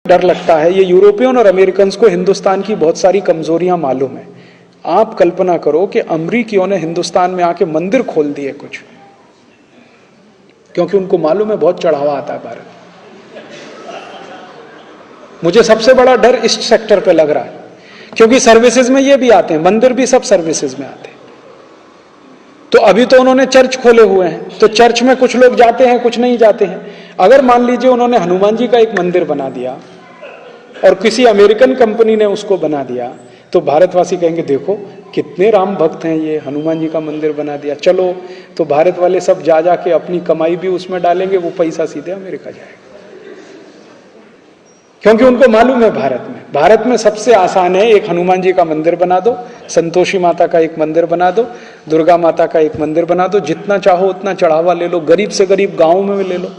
डर लगता है। ये यूरोपियन और अमेरिकन को हिंदुस्तान की बहुत सारी कमजोरियां मालूम है। आप कल्पना करो कि अमरीकियों ने हिंदुस्तान में आके मंदिर खोल दिए कुछ, क्योंकि उनको मालूम है बहुत चढ़ावा आता है भारत। मुझे सबसे बड़ा डर इस सेक्टर पे लग रहा है, क्योंकि सर्विसेज में ये भी आते हैं, मंदिर भी सब सर्विसेज में आते हैं। तो अभी तो उन्होंने चर्च खोले हुए हैं, तो चर्च में कुछ लोग जाते हैं, कुछ नहीं जाते हैं। अगर मान लीजिए उन्होंने हनुमान जी का एक मंदिर बना दिया और किसी अमेरिकन कंपनी ने उसको बना दिया, तो भारतवासी कहेंगे देखो कितने राम भक्त हैं, ये हनुमान जी का मंदिर बना दिया, चलो। तो भारत वाले सब जा जाके अपनी कमाई भी उसमें डालेंगे, वो पैसा सीधे अमेरिका जाएगा, क्योंकि उनको मालूम है भारत में सबसे आसान है, एक हनुमान जी का मंदिर बना दो, संतोषी माता का एक मंदिर बना दो, दुर्गा माता का एक मंदिर बना दो, जितना चाहो उतना चढ़ावा ले लो, गरीब से गरीब गांव में ले लो।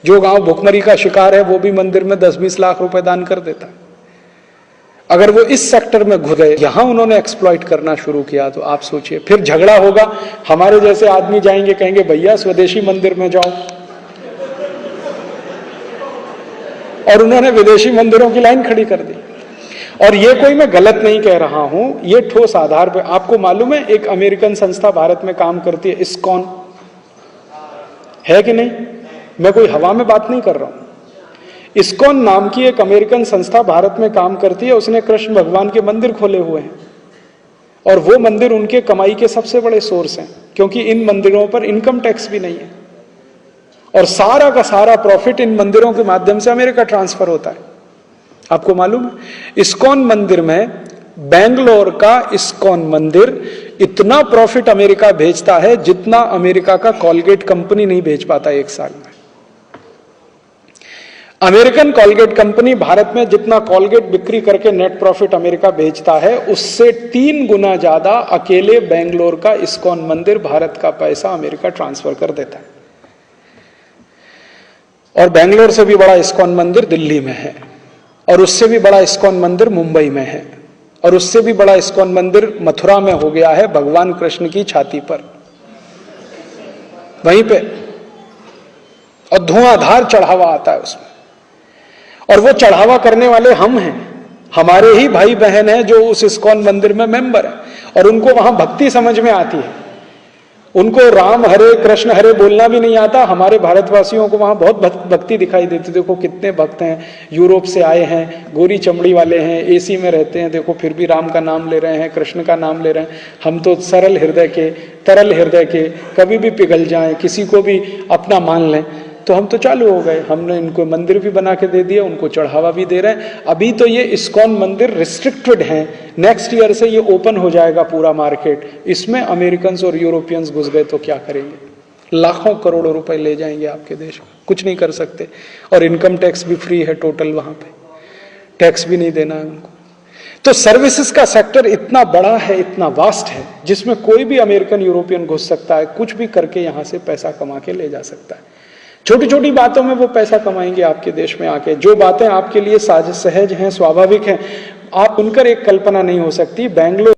जो गांव भुखमरी का शिकार है वो भी मंदिर में 10-20 लाख रुपए दान कर देता है। अगर वो इस सेक्टर में घुस गए, यहां उन्होंने एक्सप्लॉइट करना शुरू किया, तो आप सोचिए फिर झगड़ा होगा। हमारे जैसे आदमी जाएंगे, कहेंगे भैया स्वदेशी मंदिर में जाओ, और उन्होंने विदेशी मंदिरों की लाइन खड़ी कर दी। और ये कोई मैं गलत नहीं कह रहा हूं, ये ठोस आधार पर। आपको मालूम है एक अमेरिकन संस्था भारत में काम करती है, इस्कॉन, है कि नहीं? मैं कोई हवा में बात नहीं कर रहा हूं। इस्कॉन नाम की एक अमेरिकन संस्था भारत में काम करती है, उसने कृष्ण भगवान के मंदिर खोले हुए हैं, और वो मंदिर उनके कमाई के सबसे बड़े सोर्स हैं, क्योंकि इन मंदिरों पर इनकम टैक्स भी नहीं है, और सारा का सारा प्रॉफिट इन मंदिरों के माध्यम से अमेरिका ट्रांसफर होता है। आपको मालूम है इस्कॉन मंदिर में, बेंगलोर का इस्कॉन मंदिर इतना प्रॉफिट अमेरिका भेजता है जितना अमेरिका का कॉलगेट कंपनी नहीं भेज पाता एक साल में। अमेरिकन कॉलगेट कंपनी भारत में जितना कॉलगेट बिक्री करके नेट प्रॉफिट अमेरिका भेजता है, उससे 3 गुना ज्यादा अकेले बेंगलोर का इस्कॉन मंदिर भारत का पैसा अमेरिका ट्रांसफर कर देता है। और बेंगलोर से भी बड़ा इस्कॉन मंदिर दिल्ली में है, और उससे भी बड़ा इस्कॉन मंदिर मुंबई में है, और उससे भी बड़ा इस्कॉन मंदिर मथुरा में हो गया है, भगवान कृष्ण की छाती पर, वहीं पे। और धुआंधार चढ़ावा आता है उसमें, और वो चढ़ावा करने वाले हम हैं, हमारे ही भाई बहन हैं जो उस इस्कॉन मंदिर में मेंबर हैं, और उनको वहां भक्ति समझ में आती है। उनको राम हरे कृष्ण हरे बोलना भी नहीं आता। हमारे भारतवासियों को वहां बहुत भक्ति दिखाई देती। देखो कितने भक्त हैं, यूरोप से आए हैं, गोरी चमड़ी वाले हैं, एसी में रहते हैं, देखो फिर भी राम का नाम ले रहे हैं, कृष्ण का नाम ले रहे हैं। हम तो सरल हृदय के, तरल हृदय के, कभी भी पिघल जाएं, किसी को भी अपना मान लें, तो हम तो चालू हो गए। हमने इनको मंदिर भी बना के दे दिया, उनको चढ़ावा भी दे रहे हैं। अभी तो ये इस्कॉन मंदिर रिस्ट्रिक्टेड हैं, नेक्स्ट ईयर से ये ओपन हो जाएगा पूरा मार्केट। इसमें अमेरिकन्स और यूरोपियंस घुस गए तो क्या करेंगे? लाखों करोड़ों रुपए ले जाएंगे आपके देश में, कुछ नहीं कर सकते। और इनकम टैक्स भी फ्री है टोटल, वहां पे टैक्स भी नहीं देना है उनको। तो सर्विसेज का सेक्टर इतना बड़ा है, इतना वास्ट है, जिसमें कोई भी अमेरिकन यूरोपियन घुस सकता है, कुछ भी करके यहां से पैसा कमा के ले जा सकता है। छोटी छोटी बातों में वो पैसा कमाएंगे आपके देश में आके। जो बातें आपके लिए सहज हैं, स्वाभाविक हैं, आप उनकर एक कल्पना नहीं हो सकती। बेंगलोर